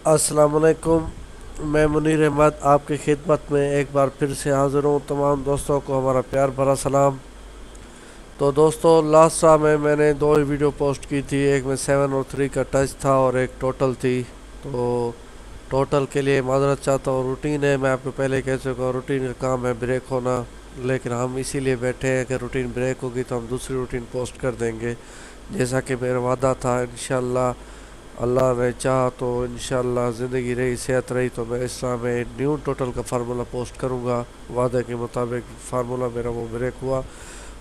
अस्सलामुअलैकुम। मैं मुनीर अहमद आपकी खिदमत में एक बार फिर से हाज़िर हूँ। तमाम दोस्तों को हमारा प्यार भरा सलाम। तो दोस्तों, लास्ट शाम में मैंने दो ही वीडियो पोस्ट की थी। एक में 7 और 3 का टच था और एक टोटल थी। तो टोटल के लिए माजरत चाहता हूँ। रूटीन है, मैं आपको पहले कह चुका हूँ, रूटीन का काम है ब्रेक होना। लेकिन हम इसीलिए बैठे हैं कि रूटीन ब्रेक होगी तो हम दूसरी रूटीन पोस्ट कर देंगे, जैसा कि मेरा वादा था। इंशाल्लाह अल्लाह ने चाहा तो इंशाल्लाह ज़िंदगी रही, सेहत रही तो मैं इस साल में न्यू टोटल का फार्मूला पोस्ट करूँगा। वादे के मुताबिक फार्मूला मेरा वो ब्रेक हुआ।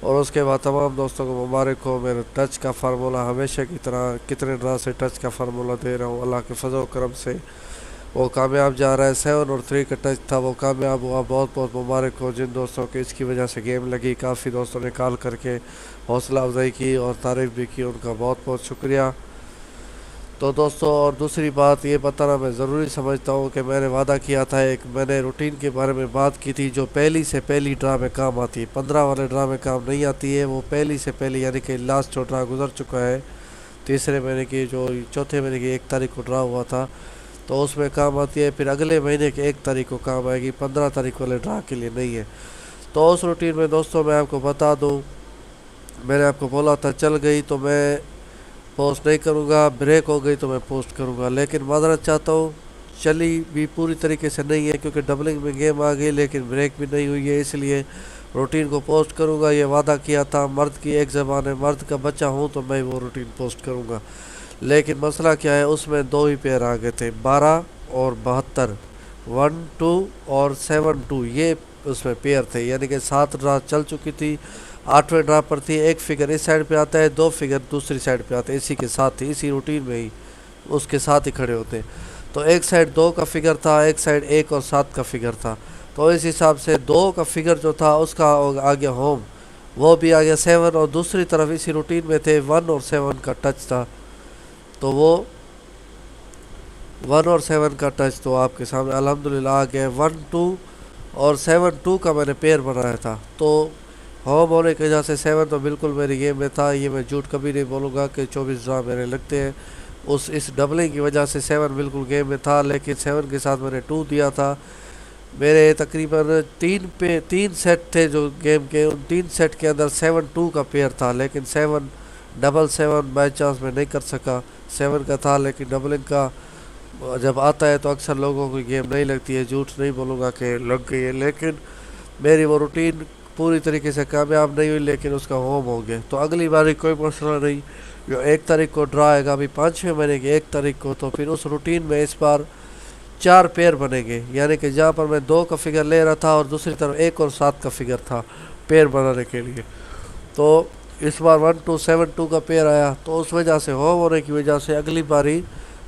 और उसके बाद तमाम दोस्तों को मुबारक हो। मेरे टच का फार्मूला हमेशा की तरह कितने ड्रा से टच का फार्मूला दे रहा हूँ, अल्लाह के फजल करम से वो कामयाब जा रहा है। 7 और 3 का टच था, वो कामयाब हुआ। बहुत बहुत मुबारक हो जिन दोस्तों को इसकी वजह से गेम लगी। काफ़ी दोस्तों ने कॉल करके हौसला अफजाई की और तारीफ़ भी की, उनका बहुत बहुत शुक्रिया। तो दोस्तों, और दूसरी बात ये बताना मैं ज़रूरी समझता हूँ कि मैंने वादा किया था, एक मैंने रूटीन के बारे में बात की थी जो पहली से पहली ड्रा में काम आती है। 15 वाले ड्रा में काम नहीं आती है, वो पहली से पहली, यानी कि लास्ट जो ड्रा गुजर चुका है तीसरे महीने की, जो चौथे महीने की 1 तारीख को ड्रा हुआ था, तो उसमें काम आती है। फिर अगले महीने की 1 तारीख को काम आएगी, 15 तारीख वाले ड्रा के लिए नहीं है। तो उस रूटीन में दोस्तों मैं आपको बता दूँ, मैंने आपको बोला था चल गई तो मैं पोस्ट नहीं करूँगा, ब्रेक हो गई तो मैं पोस्ट करूँगा। लेकिन माजरत चाहता हूँ, चली भी पूरी तरीके से नहीं है क्योंकि डबलिंग में गेम आ गई, लेकिन ब्रेक भी नहीं हुई है, इसलिए रूटीन को पोस्ट करूँगा। ये वादा किया था, मर्द की एक ज़बान है, मर्द का बच्चा हूँ तो मैं वो रूटीन पोस्ट करूँगा। लेकिन मसला क्या है, उसमें दो ही पेयर आ गए थे, 12 और 72, 1 2 और 7 2, ये उसमें पेयर थे। यानी कि 7 ड्रा चल चुकी थी, 8वें ड्रा पर थी। एक फिगर इस साइड पे आता है, 2 फिगर दूसरी साइड पे आते हैं, इसी के साथ ही, इसी रूटीन में ही उसके साथ ही खड़े होते हैं। तो एक साइड 2 का फिगर था, एक साइड 1 और 7 का फिगर था। तो इस हिसाब से 2 का फिगर जो था उसका आ गया होम, वो भी आ गया 7, और दूसरी तरफ इसी रूटीन में थे 1 और 7 का टच था, तो वो 1 और 7 का टच तो आपके सामने अल्हम्दुलिल्लाह आ गया। 1 2 और 7 2 का मैंने पेयर बनाया था, तो होम होने की वजह से 7 तो बिल्कुल मेरी गेम में था। ये मैं झूठ कभी नहीं बोलूँगा कि 24 ड्रा मेरे लगते हैं। उस इस डबलिंग की वजह से 7 बिल्कुल गेम में था, लेकिन 7 के साथ मैंने 2 दिया था। मेरे तकरीबन 3 सेट थे जो गेम के, उन 3 सेट के अंदर 7 2 का पेयर था, लेकिन 7 डबल 7 बाई चांस में नहीं कर सका। 7 का था, लेकिन डबलिंग का जब आता है तो अक्सर लोगों की गेम नहीं लगती है, झूठ नहीं बोलूँगा कि लग गई है। लेकिन मेरी वो रूटीन पूरी तरीके से कामयाब नहीं हुई, लेकिन उसका होम हो गया। तो अगली बार कोई मसला नहीं, जो 1 तारीख को ड्रा आएगा अभी 5वें महीने की 1 तारीख को, तो फिर उस रूटीन में इस बार 4 पेयर बनेंगे। यानी कि जहाँ पर मैं 2 का फिगर ले रहा था और दूसरी तरफ 1 और 7 का फिगर था पेयर बनाने के लिए, तो इस बार 1 2 7 2 का पेयर आया। तो उस वजह से, होम होने की वजह से, अगली बारी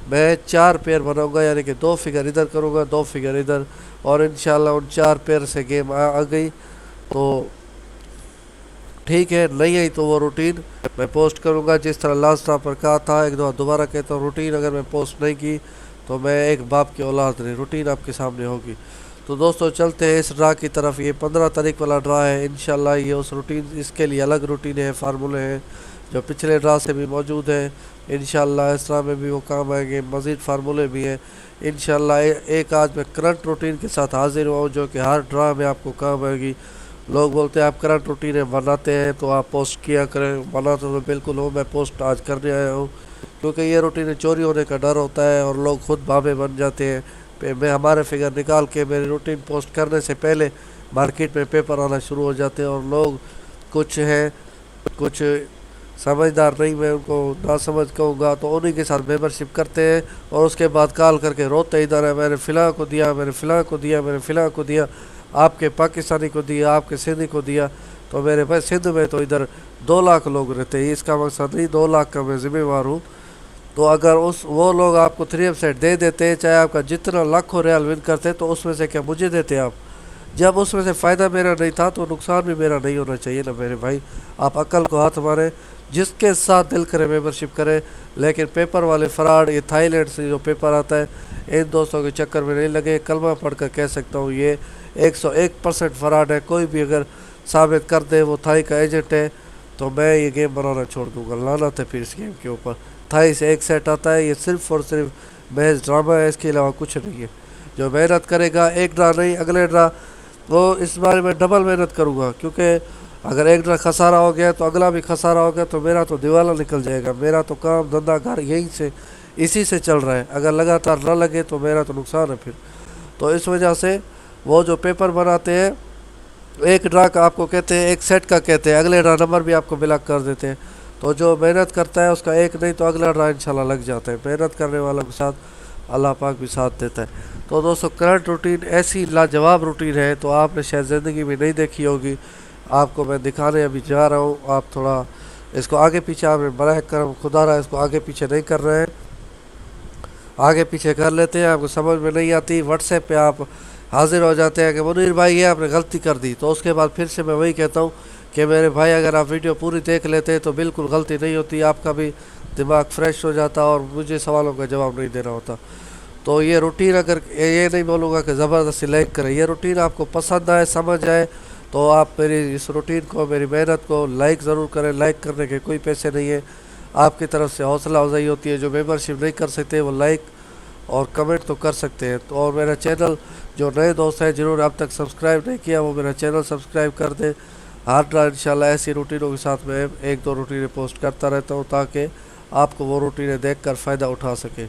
मैं 4 पेयर बनाऊंगा, यानी कि 2 फिगर इधर करूँगा, 2 फिगर इधर, और इंशाल्लाह उन 4 पेयर से गेम आ गई तो ठीक है। नहीं आई तो वो रूटीन मैं पोस्ट करूंगा, जिस तरह लास्ट टाइम पर कहा था। एक दो दोबारा कहता हूँ, रूटीन अगर मैं पोस्ट नहीं की तो मैं एक बाप की औलाद नहीं, रूटीन आपके सामने होगी। तो दोस्तों, चलते हैं इस ड्रा की तरफ। ये 15 तारीख वाला ड्रा है, इंशाल्लाह ये उस रूटीन, इसके लिए अलग रूटीन है, फार्मूले हैं जो पिछले ड्रा से भी मौजूद है। इंशाल्लाह इस ड्रा में भी वो काम आएंगे, मज़ीद फार्मूले भी हैं इंशाल्लाह। एक आज मैं करंट रूटीन के साथ हाजिर हुआ हूँ जो कि हर ड्रा में आपको काम आएगी। लोग बोलते हैं आप करंट रूटीनें बनाते हैं तो आप पोस्ट किया करें, बनाते तो बिल्कुल हो, मैं पोस्ट आज करने आया हूँ, क्योंकि ये रूटीनें चोरी होने का डर होता है और लोग खुद बाबे बन जाते हैं। मैं हमारे फिगर निकाल के मेरी रूटीन पोस्ट करने से पहले मार्केट में पेपर आना शुरू हो जाते हैं, और लोग कुछ हैं, कुछ समझदार नहीं, मैं उनको ना समझ कहूँगा, तो उन्हीं के साथ मेंबरशिप करते हैं और उसके बाद कॉल करके रोते इधर है, मैंने फ़िलहाल को दिया, मैंने फ़िलहाल को दिया, मैंने फ़िलहाल को दिया, आपके पाकिस्तानी को दिया, आपके सिंधी को दिया। तो मेरे भाई सिंध में तो इधर 2 लाख लोग रहते हैं, इसका मकसद नहीं 2 लाख का मैं ज़िम्मेवार हूँ। तो अगर वो लोग आपको 3 वेबसाइट दे देते हैं, चाहे आपका जितना लाखों रियाल विन करते, तो उसमें से क्या मुझे देते आप? जब उसमें से फ़ायदा मेरा नहीं था तो नुकसान भी मेरा नहीं होना चाहिए ना मेरे भाई। आप अक्ल को हाथ मारें, जिसके साथ दिल करे मेंबरशिप करें, लेकिन पेपर वाले फ्रॉड, ये थाईलैंड से जो पेपर आता है, इन दोस्तों के चक्कर में नहीं लगे। कलमा पढ़ कर कह सकता हूँ ये 101% फ्रॉड है। कोई भी अगर साबित कर दे वो थाई का एजेंट है तो मैं ये गेम बनाना छोड़ दूँगा। लानत है फिर इस गेम के ऊपर। थाई से एक सेट आता है, ये सिर्फ और सिर्फ महज ड्रामा है, इसके अलावा कुछ नहीं है। जो मेहनत करेगा, एक ड्रा नहीं अगले ड्रा, वो इस बारे में डबल मेहनत करूँगा, क्योंकि अगर एक ड्रा खसारा हो गया तो अगला भी खसारा हो गया तो मेरा तो दिवाला निकल जाएगा। मेरा तो काम धंधा घर यहीं से इसी से चल रहा है, अगर लगातार न लगे तो मेरा तो नुकसान है फिर। तो इस वजह से वो जो पेपर बनाते हैं, एक ड्रा का आपको कहते हैं, एक सेट का कहते हैं, अगले ड्रा नंबर भी आपको मिला कर देते हैं। तो जो मेहनत करता है उसका एक नहीं तो अगला ड्रा इंशाल्लाह लग जाता है। मेहनत करने वालों के साथ अल्लाह पाक भी साथ देता है। तो दोस्तों करंट रूटीन ऐसी लाजवाब रूटीन है, तो आपने शायद ज़िंदगी में नहीं देखी होगी। आपको मैं दिखाने अभी जा रहा हूँ, आप थोड़ा इसको आगे पीछे आपने बड़ा करम खुदा रहा, इसको आगे पीछे नहीं कर रहे हैं, आगे पीछे कर लेते हैं। आपको समझ में नहीं आती, व्हाट्सएप पे आप हाजिर हो जाते हैं कि मुनीर भाई ये आपने गलती कर दी। तो उसके बाद फिर से मैं वही कहता हूँ कि मेरे भाई अगर आप वीडियो पूरी देख लेते तो बिल्कुल गलती नहीं होती, आपका भी दिमाग फ्रेश हो जाता और मुझे सवालों का जवाब नहीं देना होता। तो ये रूटीन, अगर ये नहीं बोलूँगा कि ज़बरदस्ती लाइक करें, ये रूटीन आपको पसंद आए, समझ आए, तो आप मेरी इस रूटीन को, मेरी मेहनत को लाइक ज़रूर करें। लाइक करने के कोई पैसे नहीं है, आपकी तरफ से हौसला अफजाई होती है। जो मेंबरशिप नहीं कर सकते वो लाइक और कमेंट तो कर सकते हैं। तो और मेरा चैनल, जो नए दोस्त हैं जिन्होंने अब तक सब्सक्राइब नहीं किया, वो मेरा चैनल सब्सक्राइब कर दें। हर ड्रा इंशाल्लाह ऐसी रूटीनों के साथ मैं एक दो रूटीनें पोस्ट करता रहता हूँ, ताकि आपको वो रूटीनें देखकर फ़ायदा उठा सके।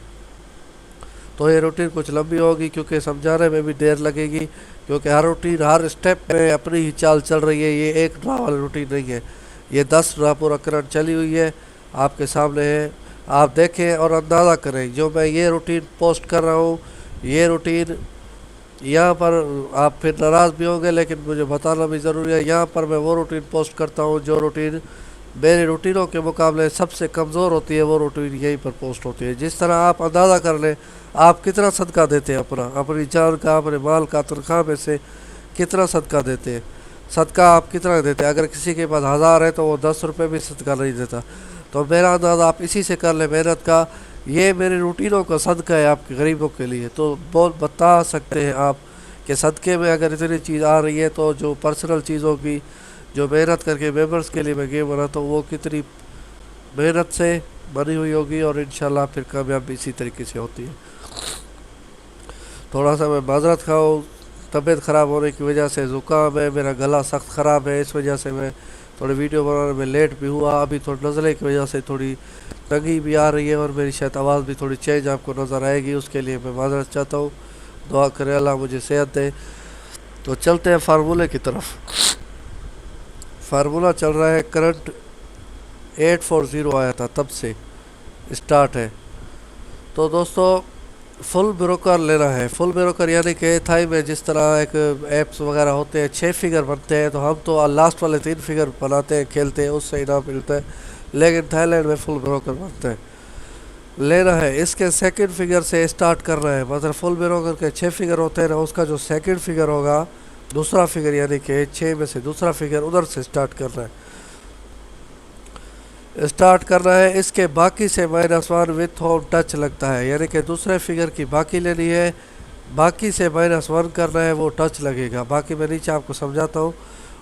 तो ये रूटीन कुछ लंबी होगी क्योंकि समझाने में भी देर लगेगी, क्योंकि हर रूटीन हर स्टेप में अपनी ही चाल चल रही है। ये एक ड्रा वाली रूटीन नहीं है, ये 10 ड्रा पूरा करंट चली हुई है, आपके सामने है। आप देखें और अंदाज़ा करें, जो मैं ये रूटीन पोस्ट कर रहा हूँ, ये रूटीन यहाँ पर आप फिर नाराज़ भी होंगे, लेकिन मुझे बताना भी ज़रूरी है। यहाँ पर मैं वो रूटीन पोस्ट करता हूँ जो रूटीन मेरी रूटीनों के मुकाबले सबसे कमज़ोर होती है, वो रूटीन यहीं पर पोस्ट होती है। जिस तरह आप अंदाज़ा कर लें आप कितना सदका देते हैं, अपनी जान का, अपने माल का, तनख्वाह में से कितना सदका देते हैं। सदका आप कितना देते हैं? अगर किसी के पास 1000 है तो वो 10 रुपये भी सदका नहीं देता। तो मेरा अंदाज़ा आप इसी से कर लें मेहनत का, ये मेरी रूटीनों का सदका है आपके गरीबों के लिए। तो बहुत बता सकते हैं आप कि सदक़े में अगर इतनी चीज़ आ रही है, तो जो पर्सनल चीज़ों की, जो मेहनत करके मेंबर्स के लिए मैं गेम बनाता हूँ, वो कितनी मेहनत से बनी हुई होगी, और इंशाल्लाह फिर कामयाबी इसी तरीके से होती है। थोड़ा सा मैं माजरत खाऊँ, तबीयत ख़राब होने की वजह से, ज़ुकाम है, मेरा गला सख्त ख़राब है, इस वजह से मैं थोड़ी वीडियो बनाने में लेट भी हुआ। अभी थोड़ी नज़ले की वजह से थोड़ी तंगी भी आ रही है, और मेरी शायद आवाज़ भी थोड़ी चेंज आपको नज़र आएगी, उसके लिए मैं माजरत चाहता हूँ। दुआ करें अल्लाह मुझे सेहत दे। तो चलते हैं फार्मूले की तरफ। फार्मूला चल रहा है, करंट 840 आया था तब से स्टार्ट है। तो दोस्तों फुल ब्रोकर लेना है। फुल ब्रोकर यानी कि थाई में जिस तरह एक ऐप्स वगैरह होते हैं 6 फिगर बनते हैं, तो हम तो लास्ट वाले 3 फिगर बनाते हैं, खेलते हैं, उससे इनाम मिलता है। लेकिन थाईलैंड में फुल ब्रोकर बनते हैं, लेना है। इसके सेकंड फिगर से स्टार्ट करना है, मतलब फुल ब्रोकर के 6 फिगर होते हैं ना, उसका जो सेकंड फिगर होगा, दूसरा फिगर यानी कि 6 में से दूसरा फिगर, उधर से स्टार्ट करना है, इसके बाकी से -1 विथ होम टच लगता है, यानी कि दूसरे फिगर की बाकी लेनी है, बाकी से -1 करना है, वो टच लगेगा। बाकी मैं नीचे आपको समझाता हूँ।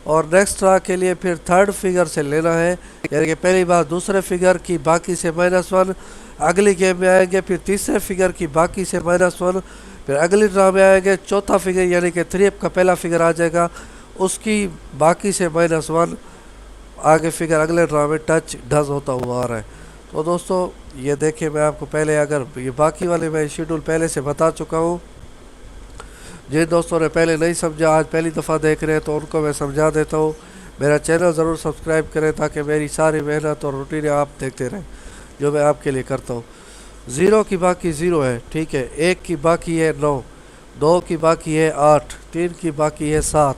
और नेक्स्ट ड्रा के लिए फिर थर्ड फिगर से लेना है, यानी कि पहली बार दूसरे फिगर की बाकी से -1, अगली गेम में आएंगे फिर तीसरे फिगर की बाकी से -1, फिर अगली ड्रा में आएंगे चौथा फिगर यानी कि 3 का पहला फिगर आ जाएगा, उसकी बाकी से -1, आगे फिगर अगले ड्रा में टच डज होता हुआ आ रहा है। तो दोस्तों ये देखिए, मैं आपको पहले, अगर ये बाकी वाले मैं शेड्यूल पहले से बता चुका हूँ, जिन दोस्तों ने पहले नहीं समझा, आज पहली दफ़ा देख रहे हैं, तो उनको मैं समझा देता हूँ। मेरा चैनल ज़रूर सब्सक्राइब करें ताकि मेरी सारी मेहनत और रूटीन आप देखते रहें जो मैं आपके लिए करता हूँ। 0 की बाकी 0 है, ठीक है। 1 की बाकी है 9, 2 की बाकी है 8, 3 की बाकी है 7,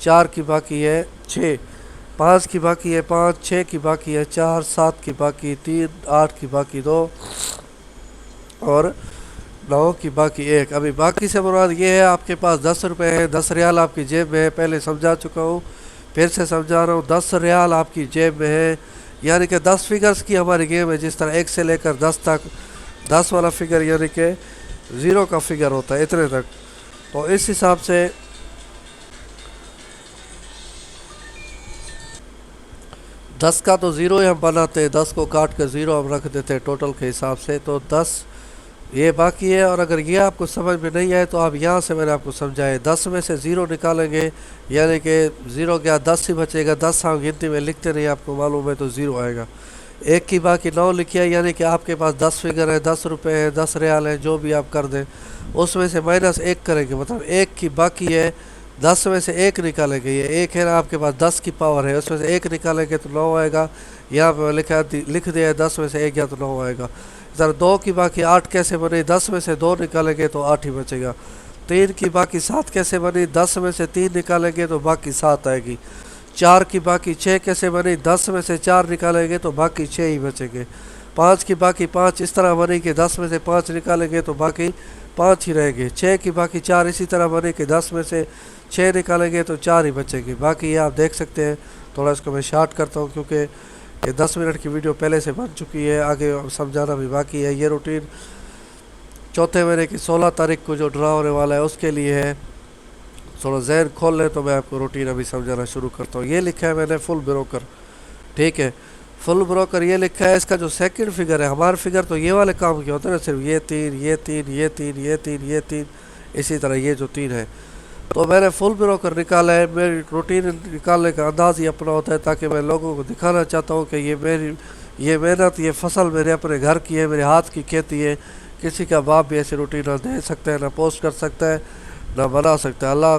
4 की बाकी है 6, 5 की बाकी है 5, 6 की बाकी है 4, 7 की बाकी 3, 8 की बाकी 2 और 9 की बाकी 1। अभी बाकी से मुराद ये है, आपके पास 10 रुपये है, 10 रियाल आपकी जेब में है, पहले समझा चुका हूँ, फिर से समझा रहा हूँ, 10 रियाल आपकी जेब में है, यानी कि 10 फिगर्स की हमारी गेम है। जिस तरह 1 से लेकर 10 तक, 10 वाला फिगर यानी कि 0 का फिगर होता है, इतने तक। तो इस हिसाब से 10 का तो 0 ही हम बनाते हैं, 10 को काट कर 0 हम रख देते हैं टोटल के हिसाब से। तो 10 ये बाकी है। और अगर ये आपको समझ में नहीं आए तो आप यहाँ से मैंने आपको समझाया 10 में से 0 निकालेंगे यानी कि 0 क्या 10 ही बचेगा। 10 हम गिनती में लिखते नहीं, आपको मालूम है, तो 0 आएगा। 1 की बाकी 9 लिखिए यानी कि आपके पास 10 फिगर है, 10 रुपये है, 10 रियाल है, जो भी आप कर दें। उसमें से -1 करेंगे, मतलब 1 की बाकी है, 10 में से 1 निकालेंगे। ये 1 है ना, आपके पास 10 की पावर है, उसमें से 1 निकालेंगे तो 9 आएगा। यहाँ पे लिख दिया है 10 में से 1 गया तो 9 आएगा। इधर 2 की बाकी 8 कैसे बनी, 10 में से 2 निकालेंगे तो 8 ही बचेगा। 3 की बाकी 7 कैसे बनी, 10 में से 3 निकालेंगे तो बाकी 7 आएगी। 4 की बाकी 6 कैसे बनी, 10 में से 4 निकालेंगे तो बाकी 6 ही बचेंगे। 5 की बाकी 5 इस तरह बनी कि 10 में से 5 निकालेंगे तो बाकी 5 ही रहेंगे। 6 की बाकी 4 इसी तरह बनी कि 10 में से 6 निकालेंगे तो 4 ही बचेंगे। बाकी ये आप देख सकते हैं। थोड़ा इसको मैं शार्ट करता हूँ क्योंकि ये 10 मिनट की वीडियो पहले से बन चुकी है, आगे समझाना भी बाकी है। ये रूटीन चौथे महीने की 16 तारीख को जो ड्रा होने वाला है उसके लिए है। थोड़ा जहन खोल लें तो मैं आपको रूटीन अभी समझाना शुरू करता हूँ। ये लिखा है मैंने फुल ब्रोकर, ठीक है। फुल ब्रोकर ये लिखा है। इसका जो सेकंड फिगर है, हमारे फिगर तो ये वाले काम के होते हैं ना, सिर्फ ये 3 ये 3 ये 3 ये 3 ये 3, इसी तरह ये जो 3 है। तो मैंने फुल ब्रोकर निकाला है। मेरी रूटीन निकालने का अंदाज़ ही अपना होता है ताकि मैं लोगों को दिखाना चाहता हूँ कि ये मेहनत, ये फसल मेरे अपने घर की है, मेरे हाथ की खेती है। किसी का बाप भी ऐसी रूटीन ना दे सकता है, ना पोस्ट कर सकता है, ना बना सकता है। अल्लाह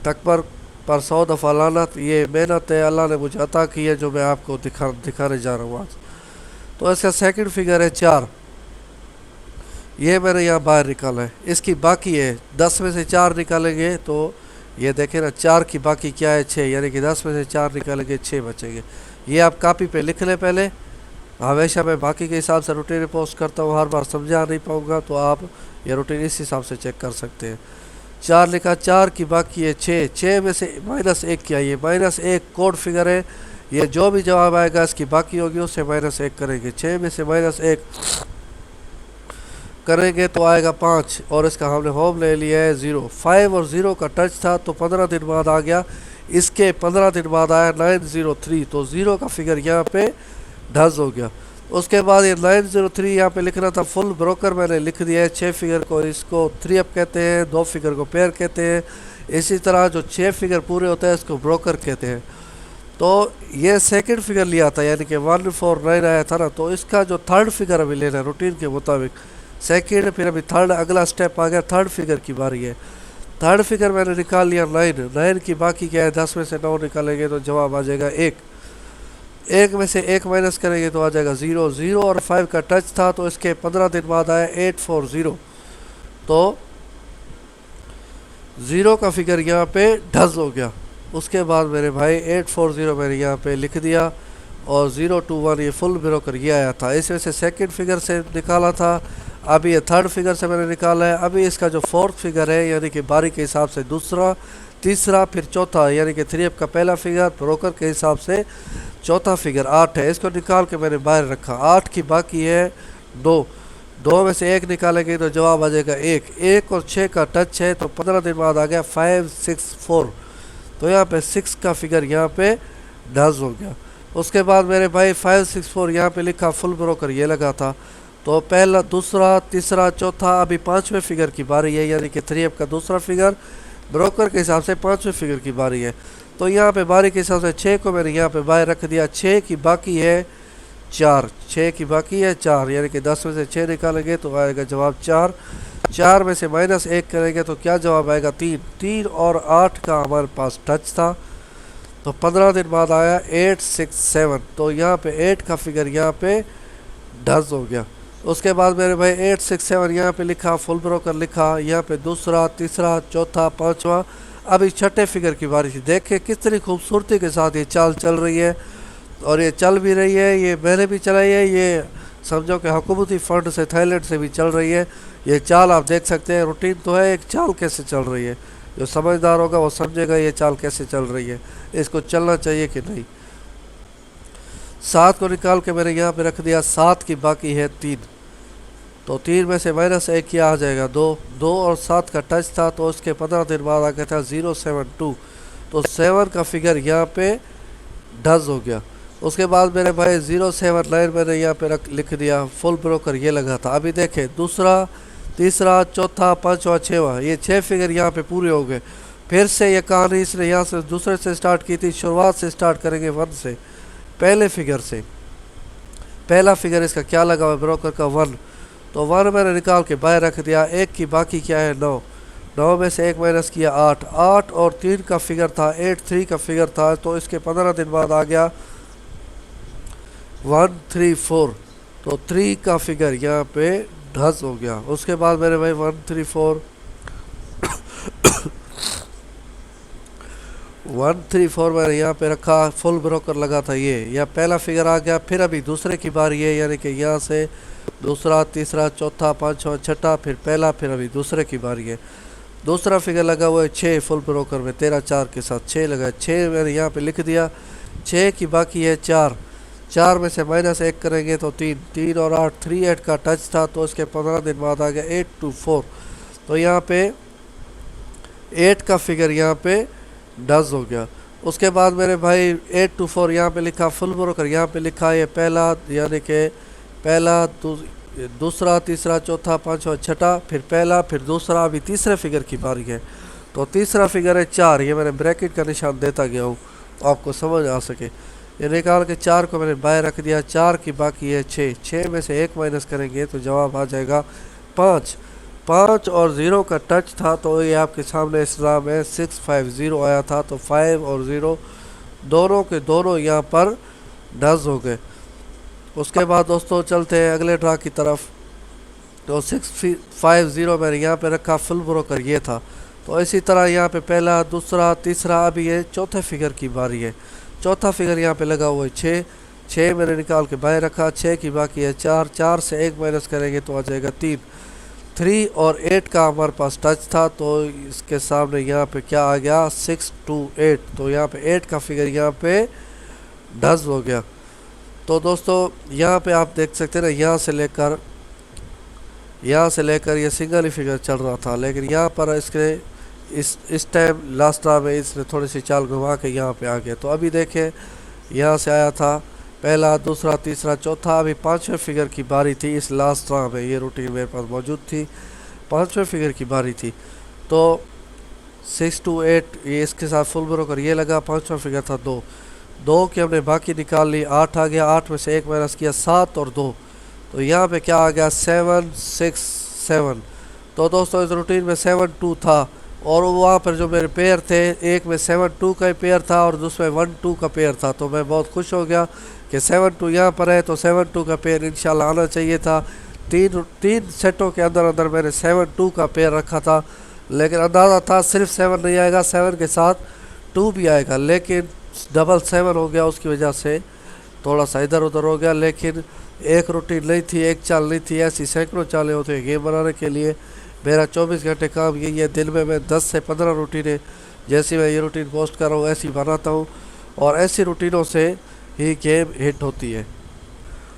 तकबर पर 100 दफ़ा लानत। ये मेहनत है अल्लाह ने मुझे अता की है, जो मैं आपको दिखाने जा रहा हूँ आज। तो इसका सेकंड फिगर है 4, ये मैंने यहाँ बाहर निकाला है। इसकी बाकी है 10 में से 4 निकालेंगे तो ये देखें ना, 4 की बाकी क्या है 6, यानी कि 10 में से 4 निकालेंगे 6 बचेंगे। ये आप कापी पे लिख लें पहले। हमेशा मैं बाकी के हिसाब से रूटीन पोस्ट करता हूँ, हर बार समझा नहीं पाऊँगा तो आप ये रूटीन इस हिसाब से चेक कर सकते हैं। 4 लिखा, 4 की बाकी है 6, 6 में से -1 क्या, ये -1 कोड फिगर है। ये जो भी जवाब आएगा इसकी बाकी होगी उससे -1 करेंगे। 6 में से -1 करेंगे तो आएगा 5 और इसका हमने होम ले लिया है 0। 5 और 0 का टच था तो 15 दिन बाद आ गया। इसके 15 दिन बाद आया 903, तो 0 का फिगर यहाँ पे ढज हो गया। उसके बाद ये 903 यहाँ पे लिखना था। फुल ब्रोकर मैंने लिख दिया है। 6 फिगर को इसको 3 अप कहते हैं, 2 फिगर को पेयर कहते हैं। इसी तरह जो 6 फिगर पूरे होते हैं इसको ब्रोकर कहते हैं। तो ये सेकंड फिगर लिया था यानी कि 149 आया था ना, तो इसका जो थर्ड फिगर अभी लेना है रूटीन के मुताबिक। सेकंड, फिर अभी थर्ड, अगला स्टेप आ गया, थर्ड फिगर की बारी है। थर्ड फिगर मैंने निकाल लिया 9 की बाकी क्या है, 10 में से 9 निकालेंगे तो जवाब आ जाएगा 1। 1 में से 1 माइनस करेंगे तो आ जाएगा 0। 0 और 5 का टच था तो इसके 15 दिन बाद आया 840, तो 0 का फिगर यहाँ पे ढज हो गया। उसके बाद मेरे भाई 840 मैंने यहाँ पे लिख दिया और 021 ये फुल ब्रोकर ये आया था। इसमें से सेकंड फिगर से निकाला था, अभी ये थर्ड फिगर से मैंने निकाला है। अभी इसका जो फोर्थ फिगर है यानी कि बारी के हिसाब से दूसरा, तीसरा, फिर चौथा, यानी कि 3 का पहला फिगर, ब्रोकर के हिसाब से चौथा फिगर 8 है। इसको निकाल के मैंने बाहर रखा। 8 की बाकी है 2 में से 1 निकालेंगे तो जवाब आ जाएगा 1। 1 और 6 का टच है तो 15 दिन बाद आ गया 564, तो यहाँ पे 6 का फिगर यहाँ पे ढज हो गया। उसके बाद मेरे भाई 564 यहाँ पे लिखा, फुल ब्रोकर ये लगा था। तो पहला, दूसरा, तीसरा, चौथा, अभी 5वें फिगर की बारी है यानी कि 3 का दूसरा फिगर, ब्रोकर के हिसाब से 5वें फिगर की बारी है। तो यहाँ पे बारी के हिसाब से 6 को मैंने यहाँ पे बाहर रख दिया। 6 की बाकी है 4, 6 की बाकी है 4, यानी कि 10 में से 6 निकालेंगे तो आएगा जवाब 4। 4 में से -1 करेंगे तो क्या जवाब आएगा 3। 3 और 8 का हमारे पास टच था तो 15 दिन बाद आया 867, तो यहाँ पे 8 का फिगर यहाँ पे ढज हो गया। उसके बाद मेरे भाई 867 यहाँ पे लिखा, फुल ब्रोकर लिखा, यहाँ पे दूसरा, तीसरा, चौथा, पांचवा। अभी छठे फिगर की बारी थी। देखे कितनी खूबसूरती के साथ ये चाल चल रही है और ये चल भी रही है। ये मैंने भी चलाई है, ये समझो कि हुकूमती फ़ंड से, थाईलैंड से भी चल रही है। ये चाल आप देख सकते हैं। रूटीन तो है, एक चाल कैसे चल रही है, जो समझदार होगा वो समझेगा ये चाल कैसे चल रही है, इसको चलना चाहिए कि नहीं। 7 को निकाल के मैंने यहाँ पे रख दिया। 7 की बाकी है 3, तो 3 में से -1 क्या आ जाएगा 2। 2 और 7 का टच था तो उसके 15 दिन बाद आ गया था 072, तो 7 का फिगर यहाँ पे ढज हो गया। उसके बाद मेरे भाई 079 मैंने यहाँ पे लिख दिया, फुल ब्रोकर ये लगा था। अभी देखें दूसरा, तीसरा, चौथा, पांचवा, छठवां, ये 6 फिगर यहाँ पे पूरे हो गए। फिर से ये कहानी इसने यहाँ से दूसरे से स्टार्ट की थी, शुरुआत से स्टार्ट करेंगे 1 से, पहले फिगर से। पहला फिगर इसका क्या लगा हुआ ब्रोकर का 1, तो 1 मैंने निकाल के बाहर रख दिया। एक की बाकी क्या है 9, 9 में से 1 माइनस किया 8, 8 और 3 का फिगर था 8, 3 का फिगर था, तो इसके 15 दिन बाद आ गया 134, तो 3 का फिगर यहाँ पे ढस हो गया। उसके बाद मेरे भाई 134 134 मैंने यहाँ पे रखा, फुल ब्रोकर लगा था ये, यह पहला फिगर आ गया। फिर अभी दूसरे की बारी है, यानी कि यहाँ से दूसरा, तीसरा, चौथा, पांचवा, छठा, फिर पहला, फिर अभी दूसरे की बारी है। दूसरा फिगर लगा हुआ है 6 फुल ब्रोकर में, 13 4 के साथ 6 लगा, 6 मैंने यहाँ पे लिख दिया। 6 की बाकी है 4, 4 में से -1 करेंगे तो 3, 3 और 8, 3 8 का टच था, तो इसके 15 दिन बाद आ गया 824, तो यहाँ पे 8 का फिगर यहाँ पे डज हो गया। उसके बाद मेरे भाई 824 यहाँ पे लिखा, फुल ब्रोकर यहाँ पे लिखा, ये पहला यानी कि पहला, दूसरा, तीसरा, चौथा, पांचवा, छठा, फिर पहला, फिर दूसरा, अभी तीसरे फिगर की बारी है। तो तीसरा फिगर है 4, ये मैंने ब्रैकेट का निशान देता गया हूँ आपको समझ आ सके। ये निकाल के 4 को मैंने बाहर रख दिया। 4 की बाकी है 6, 6 में से 1 माइनस करेंगे तो जवाब आ जाएगा 5, 5 और 0 का टच था, तो ये आपके सामने इस राह में 650 आया था, तो 5 और 0 दोनों के दोनों यहाँ पर डज हो गए। उसके बाद दोस्तों चलते हैं अगले ड्रा की तरफ। तो 650 मैंने यहाँ पे रखा, फुल ब्रोकर ये था। तो इसी तरह यहाँ पे पहला, दूसरा, तीसरा, अभी ये चौथे फिगर की बारी है। चौथा फिगर यहाँ पे लगा हुआ है 6, 6 मैंने निकाल के बाहर रखा। 6 की बाकी है 4, 4 से 1 माइनस करेंगे तो आ जाएगा 3, 3 और 8 का हमारे पास टच था, तो इसके सामने यहाँ पे क्या आ गया 628, तो यहाँ पे 8 का फिगर यहाँ पे डज हो गया। तो दोस्तों यहाँ पे आप देख सकते हैं ना, यहाँ से लेकर ये सिंगल ही फिगर चल रहा था, लेकिन यहाँ पर इसके इस टाइम लास्ट ड्रा में इसने थोड़ी सी चाल घुमा के यहाँ पे आ गया। तो अभी देखें यहाँ से आया था पहला, दूसरा, तीसरा, चौथा, अभी 5वें फिगर की बारी थी। इस लास्ट ड्रा में ये रूटीन मेरे पास मौजूद थी, 5वें फिगर की बारी थी। तो 628 ये इसके साथ फुल ब्रोकर ये लगा। 5वां फिगर था 2, 2 की हमने बाकी निकाल ली, 8 आ गया। 8 में से 1 माइनस किया 7 और 2, तो यहाँ पे क्या आ गया 767। तो दोस्तों इस रूटीन में 72 था, और वहाँ पर जो मेरे पेयर थे, एक में 72 का पेयर था और दूसरे 12 का पेयर था। तो मैं बहुत खुश हो गया कि 72 यहाँ पर है, तो 72 का पेयर इंशाल्लाह आना चाहिए था। तीन सेटों के अंदर मैंने 72 का पेयर रखा था, लेकिन अंदाज़ा था सिर्फ 7 नहीं आएगा, 7 के साथ 2 भी आएगा, लेकिन डबल 7 हो गया, उसकी वजह से थोड़ा सा इधर उधर हो गया। लेकिन एक रूटीन नहीं थी, एक चाल नहीं थी, ऐसी सैकड़ों चालें होते हैं गेम बनाने के लिए। मेरा 24 घंटे काम यही है, दिन में मैं 10 से 15 रूटीनें, जैसी मैं ये रूटीन पोस्ट कर रहा हूँ ऐसी बनाता हूँ, और ऐसी रूटीनों से ही गेम हिट होती है।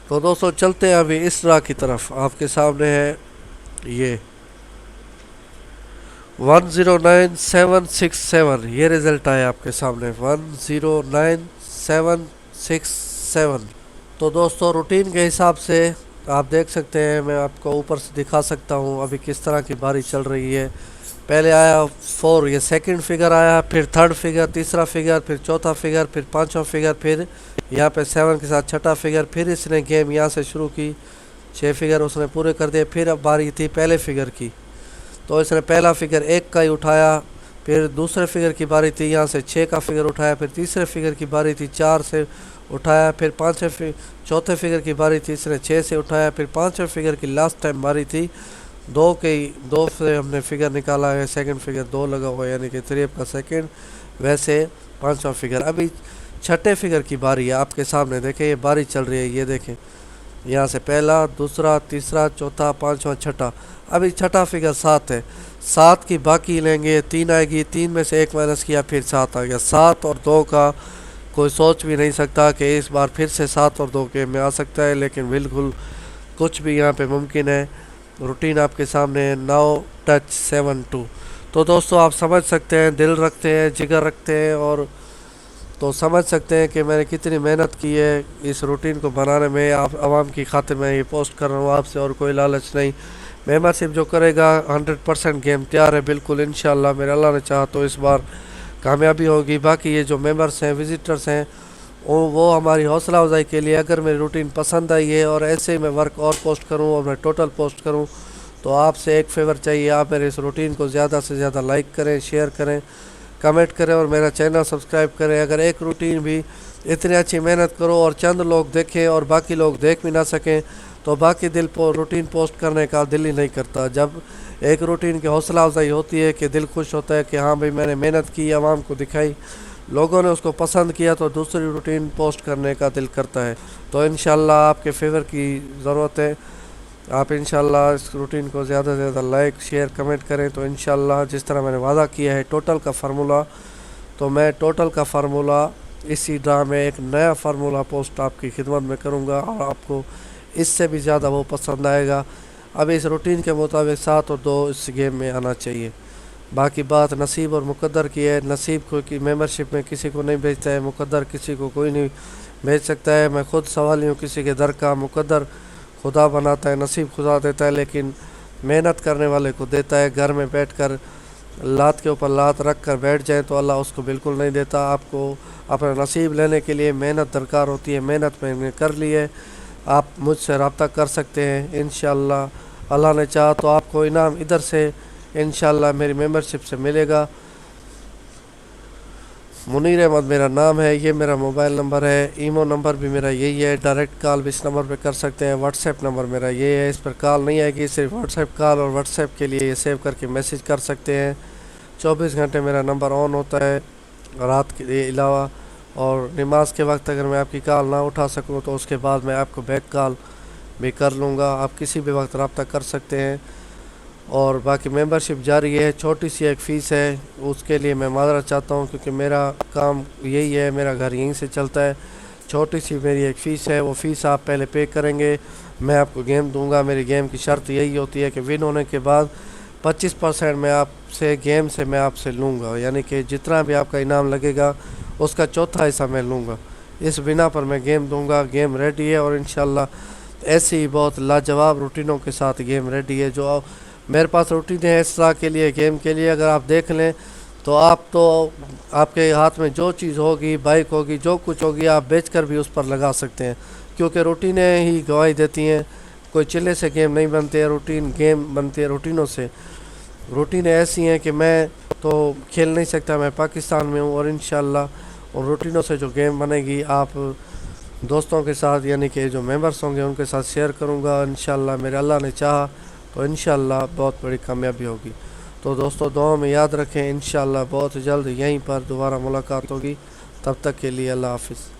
तो दोस्तों चलते हैं अभी इस ड्रा की तरफ। आपके सामने है ये 109767, ये रिज़ल्ट आया आपके सामने 109767। तो दोस्तों रूटीन के हिसाब से आप देख सकते हैं, मैं आपको ऊपर से दिखा सकता हूँ अभी किस तरह की बारी चल रही है। पहले आया 4, ये सेकंड फिगर आया, फिर थर्ड फिगर, तीसरा फिगर, फिर चौथा फिगर, फिर 5वां फिगर, फिर यहाँ पे 7 के साथ छठा फिगर। फिर इसने गेम यहाँ से शुरू की, 6 फिगर उसने पूरे कर दिए। फिर अब बारी थी पहले फिगर की, तो इसने पहला फिगर 1 का ही उठाया। फिर दूसरे फिगर की बारी थी, यहाँ से 6 का फिगर उठाया। फिर तीसरे फिगर की बारी थी, 4 से उठाया। फिर चौथे फिगर की बारी थी, इसने 6 से उठाया। फिर 5वें फिगर की लास्ट टाइम बारी थी, 2 से हमने फिगर निकाला है। सेकंड फिगर 2 लगा हुआ है, यानी कि 3 का सेकंड। वैसे 5वां फिगर, अभी छठे फिगर की बारी है आपके सामने। देखें ये बारी चल रही है, ये देखें यहाँ से पहला, दूसरा, तीसरा, चौथा, 5वां, छठा। अभी छठा फिगर 7 है, 7 की बाकी लेंगे, 3 आएगी। 3 में से 1 माइनस किया, फिर 7 आ गया। 7 और 2 का कोई सोच भी नहीं सकता कि इस बार फिर से 7 और 2 गेम में आ सकता है, लेकिन बिल्कुल कुछ भी यहाँ पे मुमकिन है। रूटीन आपके सामने है, 9 टच 7 2। तो दोस्तों आप समझ सकते हैं, दिल रखते हैं, जिगर रखते हैं, और तो समझ सकते हैं कि मैंने कितनी मेहनत की है इस रूटीन को बनाने में। आप आवाम की खातिर मैं ये पोस्ट कर रहा हूँ आपसे, और कोई लालच नहीं। मेंबरशिप जो करेगा 100% गेम तैयार है बिल्कुल, इंशाल्लाह मेरे अल्लाह ने चाहा तो इस बार कामयाबी होगी। बाकी ये जो मेंबर्स हैं, विजिटर्स हैं, वो हमारी हौसला अफजाई के लिए, अगर मेरी रूटीन पसंद आई है और ऐसे ही मैं वर्क और पोस्ट करूँ और मैं टोटल पोस्ट करूँ, तो आपसे एक फेवर चाहिए, आप मेरे इस रूटीन को ज़्यादा से ज़्यादा लाइक करें, शेयर करें, कमेंट करें और मेरा चैनल सब्सक्राइब करें। अगर एक रूटीन भी इतनी अच्छी मेहनत करो और चंद लोग देखें और बाकी लोग देख भी ना सकें, तो बाकी रूटीन पोस्ट करने का दिल ही नहीं करता। जब एक रूटीन की हौसला अफजाई होती है कि दिल खुश होता है कि हाँ भाई मैंने मेहनत की, आवाम को दिखाई, लोगों ने उसको पसंद किया, तो दूसरी रूटीन पोस्ट करने का दिल करता है। तो इंशाल्लाह आपके फेवर की ज़रूरत है, आप इंशाल्लाह इस रूटीन को ज़्यादा से ज़्यादा लाइक शेयर कमेंट करें। तो इंशाल्लाह जिस तरह मैंने वादा किया है टोटल का फार्मूला, तो मैं टोटल का फार्मूला इसी ड्रा में एक नया फार्मूला पोस्ट आपकी खिदमत में करूँगा और आपको इससे भी ज़्यादा वो पसंद आएगा। अब इस रूटीन के मुताबिक 7 और 2 इस गेम में आना चाहिए। बाकी बात नसीब और मुकद्दर की है। नसीब को की मेंबरशिप में किसी को नहीं भेजता है, मुकद्दर किसी को कोई नहीं भेज सकता है। मैं खुद सवाल हूँ किसी के दर का, मुकद्दर खुदा बनाता है, नसीब खुदा देता है, लेकिन मेहनत करने वाले को देता है। घर में बैठकर लात के ऊपर लात रख कर बैठ जाए तो अल्लाह उसको बिल्कुल नहीं देता। आपको अपना नसीब लेने के लिए मेहनत दरकार होती है, मेहनत मैंने कर ली है। आप मुझसे रब्ता कर सकते हैं, इंशाल्लाह अल्लाह ने चाहा तो आपको इनाम इधर से इंशाल्लाह मेरी मेंबरशिप से मिलेगा। मुनीर अहमद मेरा नाम है, ये मेरा मोबाइल नंबर है, ईमो नंबर भी मेरा यही है, डायरेक्ट कॉल भी इस नंबर पे कर सकते हैं। व्हाट्सएप नंबर मेरा ये है, इस पर कॉल नहीं आएगी, सिर्फ व्हाट्सएप कॉल और व्हाट्सएप के लिए ये सेव करके मैसेज कर सकते हैं। 24 घंटे मेरा नंबर ऑन होता है रात के अलावा, और नमाज के वक्त अगर मैं आपकी कॉल ना उठा सकूँ तो उसके बाद मैं आपको बैक कॉल भी कर लूँगा। आप किसी भी वक्त रब्ता कर सकते हैं। और बाकी मेंबरशिप जारी है, छोटी सी एक फ़ीस है, उसके लिए मैं माजरत चाहता हूँ क्योंकि मेरा काम यही है, मेरा घर यहीं से चलता है। छोटी सी मेरी एक फ़ीस है, वो फ़ीस आप पहले पे करेंगे, मैं आपको गेम दूंगा। मेरी गेम की शर्त यही होती है कि विन होने के बाद 25% मैं आपसे गेम से मैं आपसे लूँगा, यानी कि जितना भी आपका इनाम लगेगा उसका चौथा हिस्सा मैं लूँगा। इस बिना पर मैं गेम दूँगा। गेम रेडी है और इंशाल्लाह ऐसी ही बहुत लाजवाब रूटीनों के साथ गेम रेडी है। जो मेरे पास रूटीन है इस तरह के लिए, गेम के लिए, अगर आप देख लें तो आपके हाथ में जो चीज़ होगी, बाइक होगी, जो कुछ होगी, आप बेचकर भी उस पर लगा सकते हैं, क्योंकि रूटीनें ही गवाही देती हैं। कोई चिल्ले से गेम नहीं बनते हैं, रूटीन गेम बनती है रूटीनों से। रूटीनें ऐसी हैं कि मैं तो खेल नहीं सकता, मैं पाकिस्तान में हूँ, और इंशाल्लाह उन रूटीनों से जो गेम बनेगी आप दोस्तों के साथ, यानी कि जो मेंबर्स होंगे उनके साथ शेयर करूँगा। इंशाल्लाह मेरे अल्लाह ने चाहा तो इंशाल्लाह बहुत बड़ी कामयाबी होगी। तो दोस्तों दुआ में याद रखें, इंशाल्लाह बहुत जल्द यहीं पर दोबारा मुलाकात होगी। तब तक के लिए अल्लाह हाफिज़।